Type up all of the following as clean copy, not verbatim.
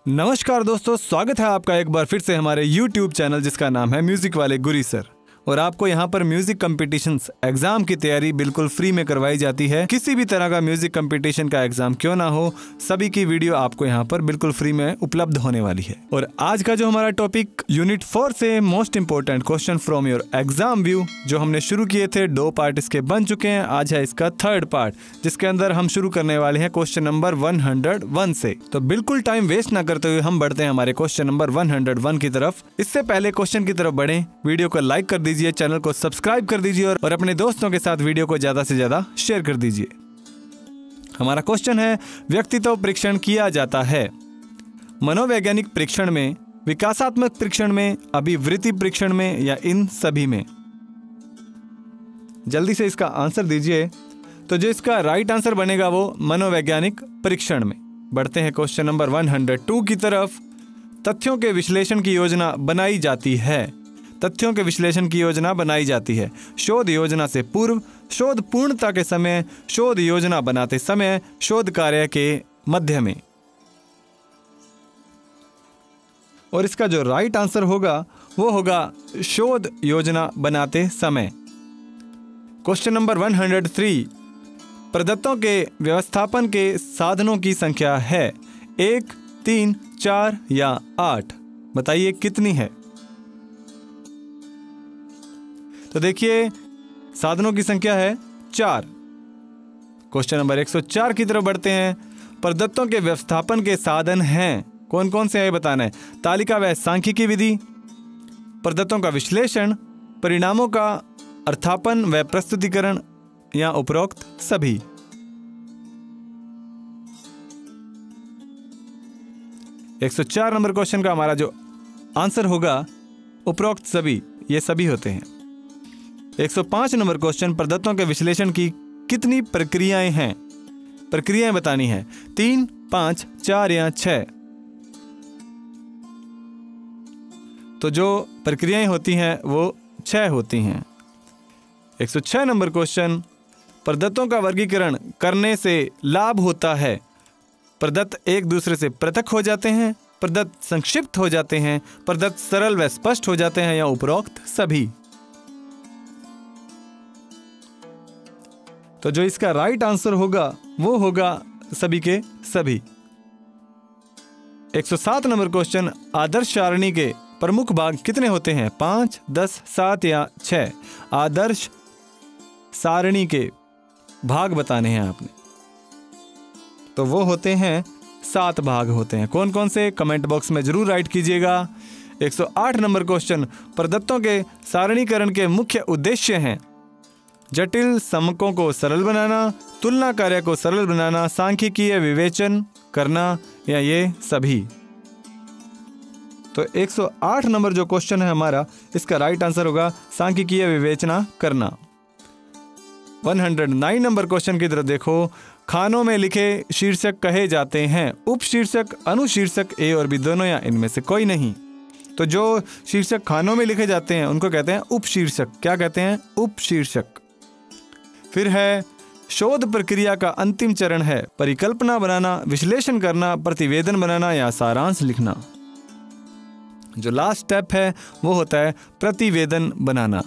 नमस्कार दोस्तों, स्वागत है आपका एक बार फिर से हमारे YouTube चैनल जिसका नाम है म्यूजिक वाले गुरी सर। और आपको यहाँ पर म्यूजिक कंपटीशंस एग्जाम की तैयारी बिल्कुल फ्री में करवाई जाती है। किसी भी तरह का म्यूजिक कंपटीशन का एग्जाम क्यों ना हो, सभी की वीडियो आपको यहाँ पर बिल्कुल फ्री में उपलब्ध होने वाली है। और आज का जो हमारा टॉपिक यूनिट 4 से most important question from your exam view, जो हमने शुरू किए थे 2 पार्ट इसके बन चुके हैं। आज है इसका 3rd पार्ट, जिसके अंदर हम शुरू करने वाले हैं क्वेश्चन नंबर 101 से। तो बिल्कुल टाइम वेस्ट ना करते हुए हम बढ़ते हैं हमारे क्वेश्चन नंबर 101 की तरफ। इससे पहले क्वेश्चन की तरफ बढ़े, वीडियो को लाइक कर दीजिए, चैनल को सब्सक्राइब कर दीजिए और अपने दोस्तों के साथ वीडियो को ज्यादा से ज्यादा शेयर कर दीजिए। हमारा क्वेश्चन है, व्यक्तित्व परीक्षण किया जाता है मनोवैज्ञानिक परीक्षण में, विकासात्मक परीक्षण में, अभिवृत्ति परीक्षण में या इन सभी में। जल्दी से इसका आंसर दीजिए। तो जो इसका राइट आंसर बनेगा वो मनोवैज्ञानिक परीक्षण में। बढ़ते हैं क्वेश्चन नंबर 102 की तरफ। तथ्यों के विश्लेषण की योजना बनाई जाती है। तथ्यों के विश्लेषण की योजना बनाई जाती है शोध योजना से पूर्व, शोध पूर्णता के समय, शोध योजना बनाते समय, शोध कार्य के मध्य में। और इसका जो राइट आंसर होगा वो होगा शोध योजना बनाते समय। Question number 103। प्रदत्तों के व्यवस्थापन के साधनों की संख्या है 1, 3, 4 या 8। बताइए कितनी है। तो देखिए, साधनों की संख्या है 4। क्वेश्चन नंबर 104 की तरफ बढ़ते हैं। प्रदत्तों के व्यवस्थापन के साधन हैं, कौन कौन से है बताना है। तालिका व सांख्यिकी विधि, प्रदत्तों का विश्लेषण, परिणामों का अर्थापन व प्रस्तुतिकरण या उपरोक्त सभी। एक 104 नंबर क्वेश्चन का हमारा जो आंसर होगा उपरोक्त सभी, ये सभी होते हैं। 105 नंबर क्वेश्चन, प्रदत्तों के विश्लेषण की कितनी प्रक्रियाएं हैं। प्रक्रियाएं बतानी है 3, 5, 4 या 6। तो जो प्रक्रियाएं होती हैं वो 6 होती हैं। 106 नंबर क्वेश्चन, प्रदत्तों का वर्गीकरण करने से लाभ होता है। प्रदत्त एक दूसरे से पृथक हो जाते हैं, प्रदत्त संक्षिप्त हो जाते हैं, प्रदत्त सरल व स्पष्ट हो जाते हैं या उपरोक्त सभी। तो जो इसका राइट आंसर होगा वो होगा सभी के सभी। 107 नंबर क्वेश्चन, आदर्श सारणी के प्रमुख भाग कितने होते हैं। 5, 10, 7 या 6। आदर्श सारणी के भाग बताने हैं आपने, तो वो होते हैं 7 भाग होते हैं। कौन कौन से, कमेंट बॉक्स में जरूर राइट कीजिएगा। 108 नंबर क्वेश्चन, प्रदत्तों के सारणीकरण के मुख्य उद्देश्य हैं जटिल समकों को सरल बनाना, तुलना कार्य को सरल बनाना, सांख्यिकीय विवेचन करना या ये सभी। तो 108 नंबर जो क्वेश्चन है हमारा, इसका राइट आंसर होगा सांख्यिकीय विवेचना करना। 109 नंबर क्वेश्चन की तरफ देखो। खानों में लिखे शीर्षक कहे जाते हैं उपशीर्षक, अनुशीर्षक, ए और बी दोनों या इनमें से कोई नहीं। तो जो शीर्षक खानों में लिखे जाते हैं उनको कहते हैं उपशीर्षक। क्या कहते हैं? उपशीर्षक। फिर है शोध प्रक्रिया का अंतिम चरण है परिकल्पना बनाना, विश्लेषण करना, प्रतिवेदन बनाना या सारांश लिखना। जो लास्ट स्टेप है वो होता है प्रतिवेदन बनाना।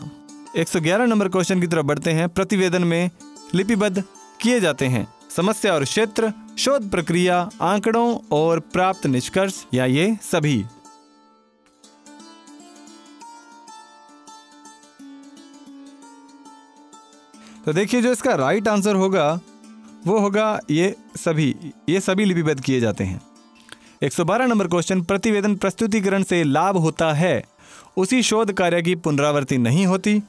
111 नंबर क्वेश्चन की तरफ बढ़ते हैं। प्रतिवेदन में लिपिबद्ध किए जाते हैं समस्या और क्षेत्र, शोध प्रक्रिया, आंकड़ों और प्राप्त निष्कर्ष या ये सभी। तो देखिए, जो इसका राइट आंसर होगा वो होगा ये सभी लिपिबद्ध किए जाते हैं। 112 नंबर क्वेश्चन, प्रतिवेदन प्रस्तुतिकरण से लाभ होता है उसी शोध कार्य की पुनरावृत्ति नहीं होती।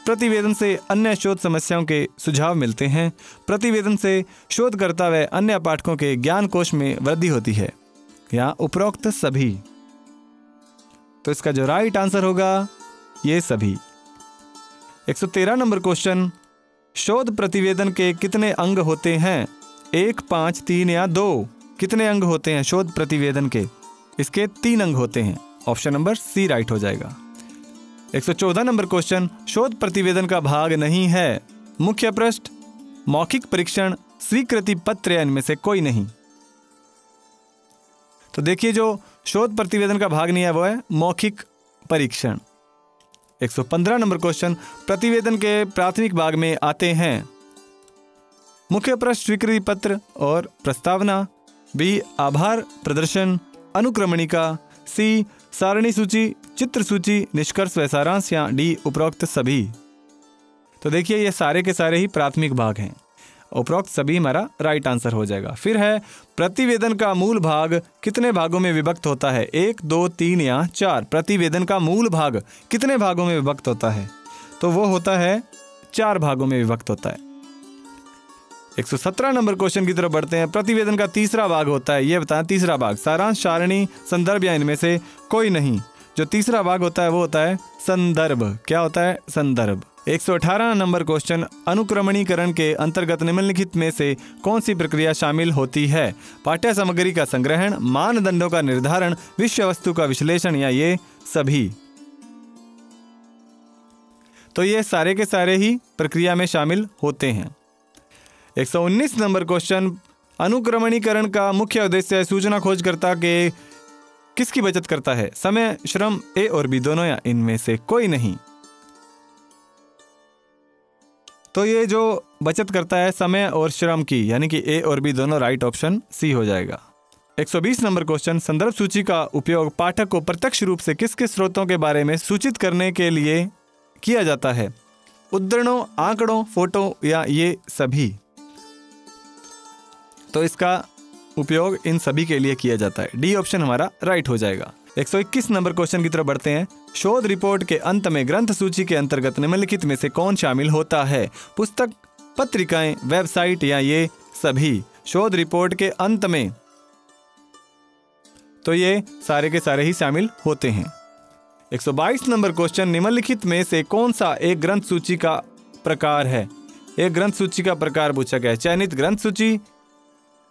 प्रतिवेदन से अन्य शोध समस्याओं के सुझाव मिलते हैं। प्रतिवेदन से शोधकर्ता व अन्य पाठकों के ज्ञान कोश में वृद्धि होती है या उपरोक्त सभी। तो इसका जो राइट आंसर होगा ये सभी। 113 नंबर क्वेश्चन, शोध प्रतिवेदन के कितने अंग होते हैं। 1, 5, 3 या 2। कितने अंग होते हैं शोध प्रतिवेदन के? इसके 3 अंग होते हैं। ऑप्शन नंबर सी राइट हो जाएगा। 114 नंबर क्वेश्चन, शोध प्रतिवेदन का भाग नहीं है मुख्य पृष्ठ, मौखिक परीक्षण, स्वीकृति पत्र या इनमें से कोई नहीं। तो देखिए जो शोध प्रतिवेदन का भाग नहीं है वो है मौखिक परीक्षण। 115 नंबर क्वेश्चन, प्रतिवेदन के प्राथमिक भाग में आते हैं मुख्य प्रश्न, स्वीकृति पत्र और प्रस्तावना, बी आभार प्रदर्शन, अनुक्रमणिका, सी सारणी सूची, चित्र सूची, निष्कर्ष व सारांश, या डी उपरोक्त सभी। तो देखिए ये सारे के सारे ही प्राथमिक भाग हैं, उपरोक्त सभी हमारा राइट आंसर हो जाएगा। फिर है प्रतिवेदन का मूल भाग कितने भागों में विभक्त होता है, 1, 2, 3 या 4। प्रतिवेदन का मूल भाग कितने भागों में विभक्त होता है, तो वो होता है 4 भागों में विभक्त होता है। 117 नंबर क्वेश्चन की तरफ बढ़ते हैं। प्रतिवेदन का तीसरा भाग होता है, ये बताएं तीसरा भाग, सारांश, सारणी, संदर्भ या इनमें से कोई नहीं। जो तीसरा भाग होता है वो होता है संदर्भ। क्या होता है? संदर्भ। 118 नंबर क्वेश्चन, अनुक्रमणीकरण के अंतर्गत निम्नलिखित में से कौन सी प्रक्रिया शामिल होती है, पाठ्य सामग्री का संग्रहण, मानदंडों का निर्धारण, विषय वस्तु का विश्लेषण, या ये सभी। तो ये सारे के सारे ही प्रक्रिया में शामिल होते हैं। 119 नंबर क्वेश्चन, अनुक्रमणीकरण का मुख्य उद्देश्य सूचना खोजकर्ता के किसकी बचत करता है, समय, श्रम, ए और बी दोनों या इनमें से कोई नहीं। तो ये जो बचत करता है समय और श्रम की, यानी कि ए और बी दोनों, राइट ऑप्शन सी हो जाएगा। 120 नंबर क्वेश्चन, संदर्भ सूची का उपयोग पाठक को प्रत्यक्ष रूप से किस किस स्रोतों के बारे में सूचित करने के लिए किया जाता है, उद्धरणों, आंकड़ों, फोटो, या ये सभी। तो इसका उपयोग इन सभी के लिए किया जाता है, डी ऑप्शन हमारा राइट हो जाएगा। 121 नंबर क्वेश्चन की तरफ बढ़ते हैं। शोध रिपोर्ट के अंत में ग्रंथ सूची के अंतर्गत निम्नलिखित में से कौन शामिल होता है, पुस्तक, पत्रिकाएं, वेबसाइट, या ये सभी। शोध रिपोर्ट के अंत में, तो ये सारे के सारे ही शामिल होते हैं। 122 नंबर क्वेश्चन, निम्नलिखित में से कौन सा एक ग्रंथ सूची का प्रकार है। एक ग्रंथ सूची का प्रकार पूछा गया है, चयनित ग्रंथ सूची,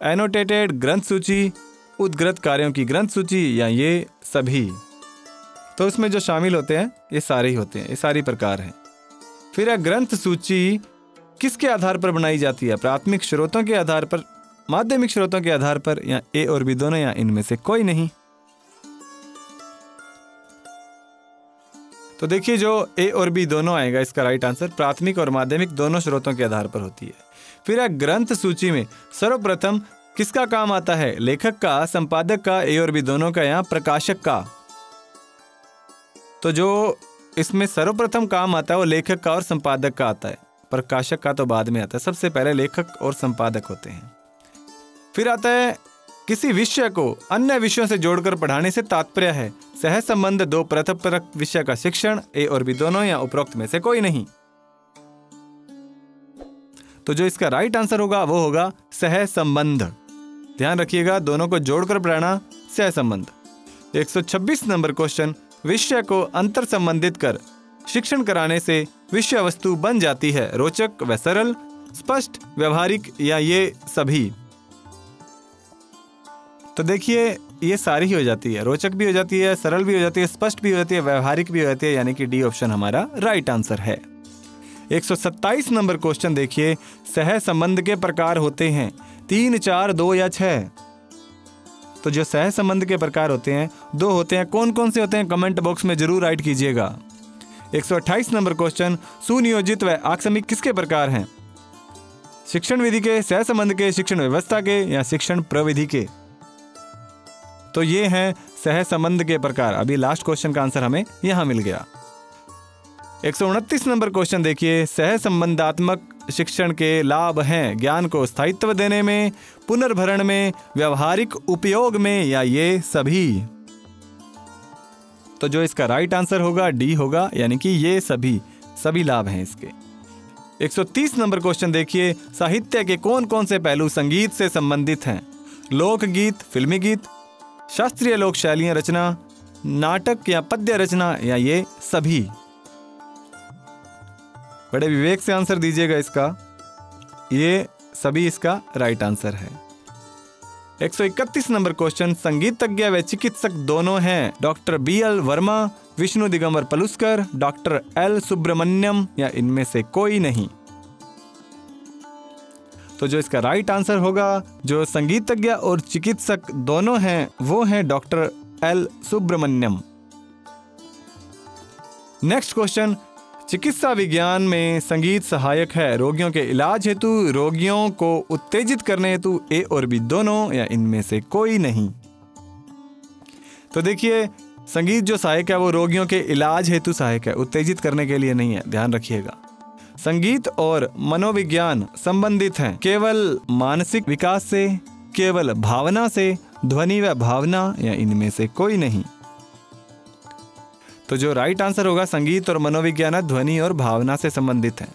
एनोटेटेड ग्रंथ सूची, उद्धृत कार्यों की ग्रंथ सूची, या ये सभी। तो इसमें जो शामिल होते हैं ये सारे ही होते हैं, ये सारी प्रकार हैं। फिर है ग्रंथ सूची किसके आधार पर बनाई जाती है, प्राथमिक स्रोतों के आधार पर, माध्यमिक स्रोतों के आधार पर, या ए और बी दोनों, या इनमें से कोई नहीं। तो देखिए जो ए और बी दोनों आएगा इसका राइट आंसर, प्राथमिक और माध्यमिक दोनों स्रोतों के आधार पर होती है। फिर है ग्रंथ सूची में सर्वप्रथम किसका काम आता है, लेखक का, संपादक का, ए और बी दोनों का, या प्रकाशक का। तो जो इसमें सर्वप्रथम काम आता है वो लेखक का और संपादक का आता है, प्रकाशक का तो बाद में आता है, सबसे पहले लेखक और संपादक होते हैं। फिर आता है किसी विषय को अन्य विषयों से जोड़कर पढ़ाने से तात्पर्य है, सह संबंध, दो पृथक विषय का शिक्षण, ए और बी दोनों, या उपरोक्त में से कोई नहीं। तो जो इसका राइट आंसर होगा वो होगा सह संबंध। ध्यान रखिएगा, दोनों को जोड़कर पढ़ाना, सह संबंध। 126 नंबर क्वेश्चन, विषय को अंतर संबंधित कर शिक्षण कराने से विषय वस्तु बन जाती है, रोचक व सरल, स्पष्ट, व्यवहारिक, या ये सभी। तो देखिए ये सारी ही हो जाती है, रोचक भी हो जाती है, सरल भी हो जाती है, स्पष्ट भी हो जाती है, व्यवहारिक भी हो जाती है, यानी कि डी ऑप्शन हमारा राइट आंसर है। 127 नंबर क्वेश्चन देखिए, सह संबंध के प्रकार होते हैं 3, 4, 2 या 6। तो जो सह संबंध के प्रकार होते हैं 2 होते हैं, कौन कौन से होते हैं कमेंट बॉक्स में जरूर राइट कीजिएगा। 128 नंबर क्वेश्चन, सुनियोजित व आकस्मिक किसके प्रकार हैं, शिक्षण विधि के, सह संबंध के, शिक्षण व्यवस्था के, या शिक्षण प्रविधि के। तो ये हैं सह संबंध के प्रकार। अभी लास्ट क्वेश्चन का आंसर हमें यहां मिल गया। 129 नंबर क्वेश्चन देखिए, सह संबंधात्मक शिक्षण के लाभ हैं ज्ञान को स्थायित्व देने में, पुनर्भरण में, व्यवहारिक उपयोग में, या ये सभी। तो जो इसका राइट आंसर होगा डी होगा, यानी कि ये सभी लाभ हैं इसके। 130 नंबर क्वेश्चन देखिए, साहित्य के कौन कौन से पहलू संगीत से संबंधित हैं, लोकगीत, फिल्मी गीत, शास्त्रीय लोक शैलियां रचना, नाटक या पद्य रचना, या ये सभी। बड़े विवेक से आंसर दीजिएगा इसका, ये सभी इसका राइट आंसर है। 131 नंबर क्वेश्चन, संगीतज्ञ व चिकित्सक दोनों हैं, doctor BL Verma, Vishnu Digambar Paluskar, doctor L Subramaniam, या इनमें से कोई नहीं। तो जो इसका राइट आंसर होगा, जो संगीतज्ञ और चिकित्सक दोनों हैं, वो हैं doctor L Subramaniam. Next question, चिकित्सा विज्ञान में संगीत सहायक है रोगियों के इलाज हेतु, रोगियों को उत्तेजित करने हेतु, ए और बी दोनों या इनमें से कोई नहीं। तो देखिए, संगीत जो सहायक है वो रोगियों के इलाज हेतु सहायक है, उत्तेजित करने के लिए नहीं है, ध्यान रखिएगा। संगीत और मनोविज्ञान संबंधित हैं केवल मानसिक विकास से, केवल भावना से, ध्वनि व भावना या इनमें से कोई नहीं। तो जो राइट आंसर होगा, संगीत और मनोविज्ञान ध्वनि और भावना से संबंधित है।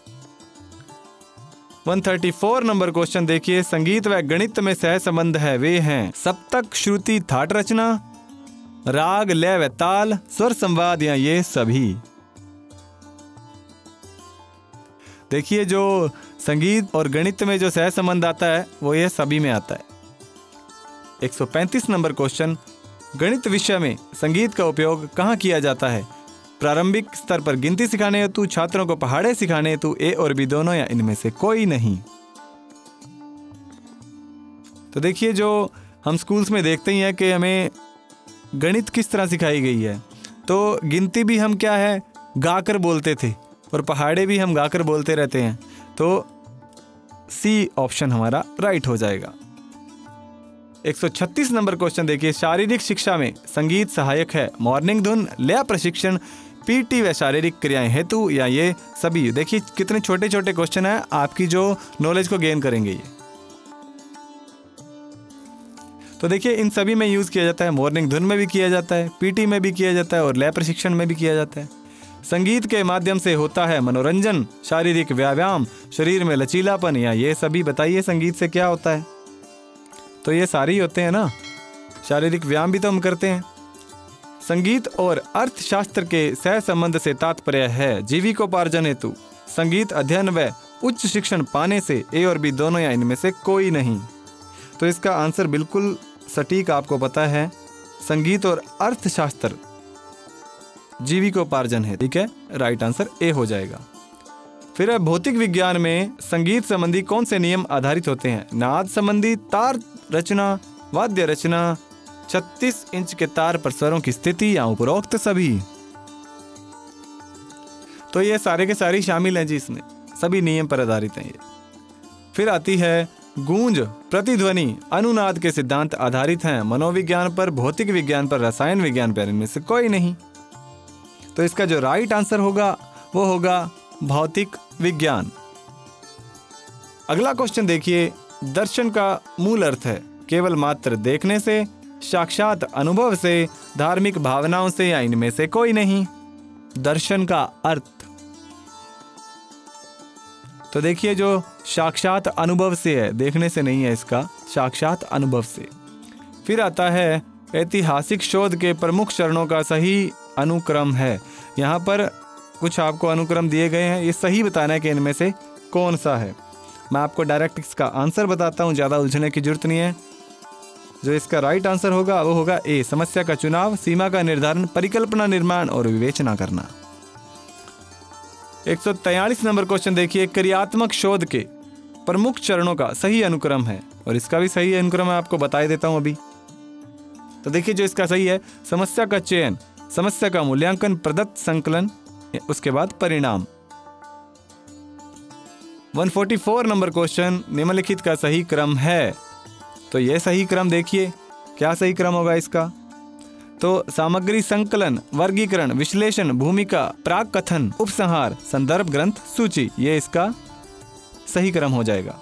134 नंबर क्वेश्चन देखिए, संगीत व गणित में सह संबंध है, वे हैं सप्तक, श्रुति, थाट रचना, राग, लय व ताल, स्वर संवाद या ये सभी। देखिए, जो संगीत और गणित में जो सह संबंध आता है वो ये सभी में आता है। 135 नंबर क्वेश्चन, गणित विषय में संगीत का उपयोग कहाँ किया जाता है? प्रारंभिक स्तर पर गिनती सिखाने हेतु, छात्रों को पहाड़े सिखाने हेतु, ए और बी दोनों या इनमें से कोई नहीं। तो देखिए, जो हम स्कूल्स में देखते ही हैं कि हमें गणित किस तरह सिखाई गई है, तो गिनती भी हम क्या है गाकर बोलते थे और पहाड़े भी हम गाकर बोलते रहते हैं, तो सी ऑप्शन हमारा राइट हो जाएगा। 136 नंबर क्वेश्चन देखिए, शारीरिक शिक्षा में संगीत सहायक है, मॉर्निंग धुन, लय प्रशिक्षण, पीटी व शारीरिक क्रियाएं हेतु या ये सभी। देखिए कितने छोटे छोटे क्वेश्चन हैं, आपकी जो नॉलेज को गेन करेंगे ये। तो देखिए, इन सभी में यूज किया जाता है, मॉर्निंग धुन में भी किया जाता है, पीटी में भी किया जाता है और लय प्रशिक्षण में भी किया जाता है। संगीत के माध्यम से होता है मनोरंजन, शारीरिक व्यायाम, शरीर में लचीलापन या ये सभी। बताइए संगीत से क्या होता है? तो ये सारे ही होते हैं ना, शारीरिक व्यायाम भी तो हम करते हैं। संगीत और अर्थशास्त्र के सह संबंध से तात्पर्य है जीविकोपार्जन हेतु, संगीत अध्ययन व उच्च शिक्षण पाने से, ए और बी दोनों या इनमें से कोई नहीं। तो इसका आंसर बिल्कुल सटीक आपको पता है, संगीत और अर्थशास्त्र जीविकोपार्जन है, ठीक है, राइट आंसर ए हो जाएगा। फिर है भौतिक विज्ञान में संगीत संबंधी कौन से नियम आधारित होते हैं? नाद संबंधी, तार रचना, वाद्य रचना, 36 इंच के तार पर स्वरों की स्थिति या उपरोक्त सभी। तो ये सारे के सारे शामिल हैं जी, इसमें सभी नियम पर आधारित हैं ये। फिर आती है गूंज, प्रतिध्वनि, अनुनाद के सिद्धांत आधारित हैं, मनोविज्ञान पर, भौतिक विज्ञान पर, रसायन विज्ञान पर, इनमें से कोई नहीं। तो इसका जो राइट आंसर होगा वो होगा भौतिक विज्ञान। अगला क्वेश्चन देखिए, दर्शन का मूल अर्थ है केवल मात्र देखने से, साक्षात अनुभव से, धार्मिक भावनाओं से या इनमें से कोई नहीं। दर्शन का अर्थ, तो देखिए जो साक्षात अनुभव से है, देखने से नहीं है, इसका साक्षात अनुभव से। फिर आता है ऐतिहासिक शोध के प्रमुख चरणों का सही अनुक्रम है। यहाँ पर कुछ आपको अनुक्रम दिए गए हैं, ये सही बताना है कि इनमें से कौन सा है। मैं आपको डायरेक्ट इसका आंसर बताता हूँ, ज़्यादा उलझने की जरूरत नहीं है। जो इसका राइट आंसर होगा वो होगा ए, समस्या का चुनाव, सीमा का निर्धारण, परिकल्पना निर्माण और विवेचना करना। 143 नंबर क्वेश्चन देखिए, क्रियात्मक शोध के प्रमुख चरणों का सही अनुक्रम है, और इसका भी सही अनुक्रम मैं आपको बता देता हूं अभी। तो देखिए जो इसका सही है, समस्या का चयन, समस्या का मूल्यांकन, प्रदत्त संकलन, उसके बाद परिणाम। 144 नंबर क्वेश्चन, निम्नलिखित का सही क्रम है। तो यह सही क्रम देखिए, क्या सही क्रम होगा इसका? तो सामग्री संकलन, वर्गीकरण, विश्लेषण, भूमिका, प्राक कथन, उपसंहार, संदर्भ ग्रंथ, सूची, ये इसका सही क्रम हो जाएगा।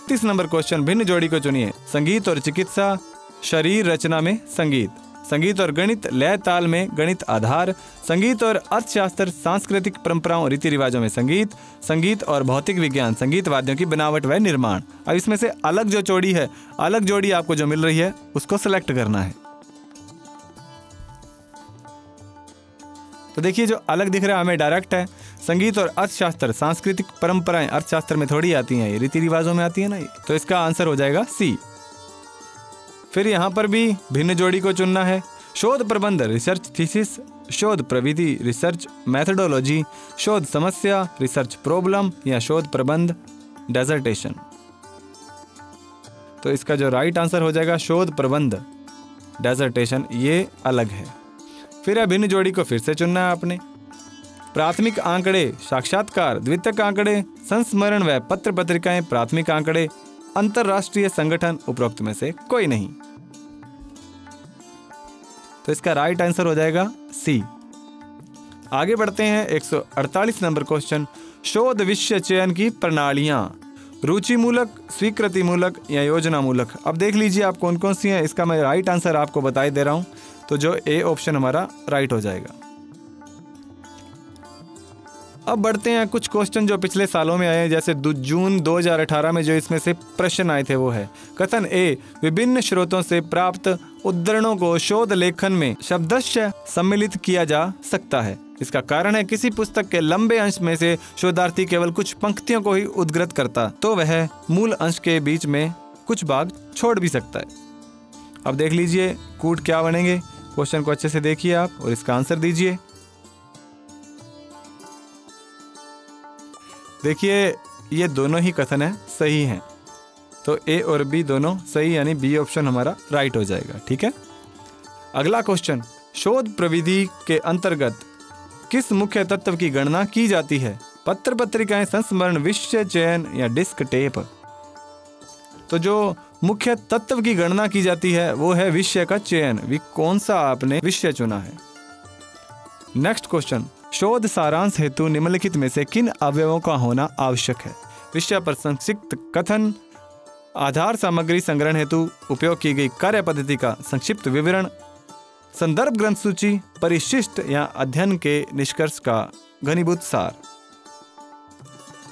30 नंबर क्वेश्चन, भिन्न जोड़ी को चुनिए। संगीत और चिकित्सा, शरीर रचना में संगीत, संगीत और गणित, लय ताल में गणित आधार, संगीत और अर्थशास्त्र, सांस्कृतिक परंपराओं रीति रिवाजों में संगीत, संगीत और भौतिक विज्ञान, संगीत वाद्यों की बनावट व निर्माण। अब इसमें से अलग जो जोड़ी है, अलग जोड़ी आपको जो मिल रही है उसको सिलेक्ट करना है। तो देखिए जो अलग दिख रहा है हमें डायरेक्ट है, संगीत और अर्थशास्त्र, सांस्कृतिक परंपराएं अर्थशास्त्र में थोड़ी आती हैं, ये रीति रिवाजों में आती है ना ये। तो इसका आंसर हो जाएगा सी। फिर यहाँ पर भी भिन्न जोड़ी को चुनना है। शोध प्रबंध, रिसर्च थीसिस, शोध प्रविधि, रिसर्च मेथडोलॉजी, शोध समस्या, रिसर्च प्रॉब्लम या शोध प्रबंध, डेजर्टेशन। तो इसका जो राइट आंसर हो जाएगा शोध प्रबंध, डेजर्टेशन ये अलग है। फिर अभिन्न जोड़ी को फिर से चुनना है आपने। प्राथमिक आंकड़े, साक्षात्कार, द्वितीयक आंकड़े, संस्मरण व पत्र पत्रिकाएं, प्राथमिक आंकड़े, अंतरराष्ट्रीय संगठन, उपरोक्त में से कोई नहीं। तो इसका राइट आंसर हो जाएगा सी। आगे बढ़ते हैं 148 नंबर क्वेश्चन। शोध विषय चयन की प्रणालियां, रुचि मूलक, स्वीकृति मूलक या योजना मूलक। अब देख लीजिए आप कौन कौन सी हैं। इसका मैं राइट आंसर आपको बता दे रहा हूं। तो जो ए ऑप्शन हमारा राइट हो जाएगा। अब बढ़ते हैं कुछ क्वेश्चन जो पिछले सालों में आए हैं, जैसे जून 2018 में जो इसमें से प्रश्न आए थे वो है कथन ए, विभिन्न स्रोतों से प्राप्त उद्धरणों को शोध लेखन में शब्दशः सम्मिलित किया जा सकता है। इसका कारण है किसी पुस्तक के लंबे अंश में से शोधार्थी केवल कुछ पंक्तियों को ही उद्धृत करता तो वह मूल अंश के बीच में कुछ भाग छोड़ भी सकता है। अब देख लीजिए कूट क्या बनेंगे। क्वेश्चन को अच्छे से देखिए आप और इसका आंसर दीजिए। देखिए ये दोनों ही कथन है सही हैं। तो ए और बी दोनों सही, यानी बी ऑप्शन हमारा राइट हो जाएगा। ठीक है। अगला क्वेश्चन, शोध प्रविधि के अंतर्गत किस मुख्य तत्व की गणना की जाती है? पत्र पत्रिकाएं, संस्मरण, विषय चयन या डिस्क टेप। तो जो मुख्य तत्व की गणना की जाती है वो है विषय का चयन। कौन सा आपने विषय चुना है? नेक्स्ट क्वेश्चन, शोध सारांश हेतु निम्नलिखित में से किन अवयवों का होना आवश्यक है? विषय पर संक्षिप्त कथन, आधार सामग्री संग्रहण हेतु उपयोग की गई कार्य पद्धति का संक्षिप्त विवरण, संदर्भ ग्रंथ सूची, परिशिष्ट या अध्ययन के निष्कर्ष का घनीभूत सार।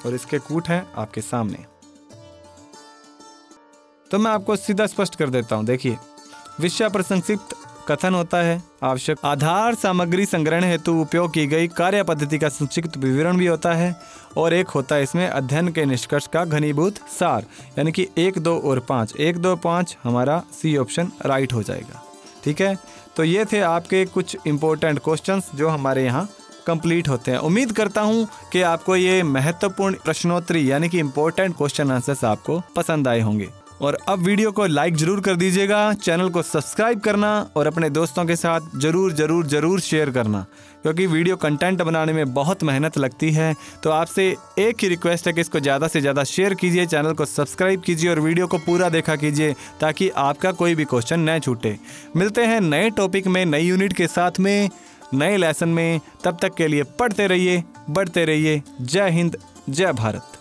और इसके कूट हैं आपके सामने। तो मैं आपको सीधा स्पष्ट कर देता हूं। देखिए, विषय पर संक्षिप्त कथन होता है आवश्यक, आधार सामग्री संग्रहण हेतु उपयोग की गई कार्य पद्धति का संक्षिप्त विवरण भी होता है, और एक होता है इसमें अध्ययन के निष्कर्ष का घनीभूत सार, यानी कि 1, 2 और 5। 1, 2, 5 हमारा सी ऑप्शन राइट हो जाएगा। ठीक है। तो ये थे आपके कुछ इंपॉर्टेंट क्वेश्चंस जो हमारे यहाँ कंप्लीट होते हैं। उम्मीद करता हूँ कि आपको ये महत्वपूर्ण प्रश्नोत्तरी यानी कि इंपॉर्टेंट क्वेश्चन आंसर्स आपको पसंद आए होंगे। और अब वीडियो को लाइक जरूर कर दीजिएगा, चैनल को सब्सक्राइब करना और अपने दोस्तों के साथ जरूर शेयर करना, क्योंकि वीडियो कंटेंट बनाने में बहुत मेहनत लगती है। तो आपसे एक ही रिक्वेस्ट है कि इसको ज़्यादा से ज़्यादा शेयर कीजिए, चैनल को सब्सक्राइब कीजिए और वीडियो को पूरा देखा कीजिए ताकि आपका कोई भी क्वेश्चन न छूटे। मिलते हैं नए टॉपिक में, नई यूनिट के साथ में, नए लेसन में। तब तक के लिए पढ़ते रहिए, बढ़ते रहिए। जय हिंद, जय भारत।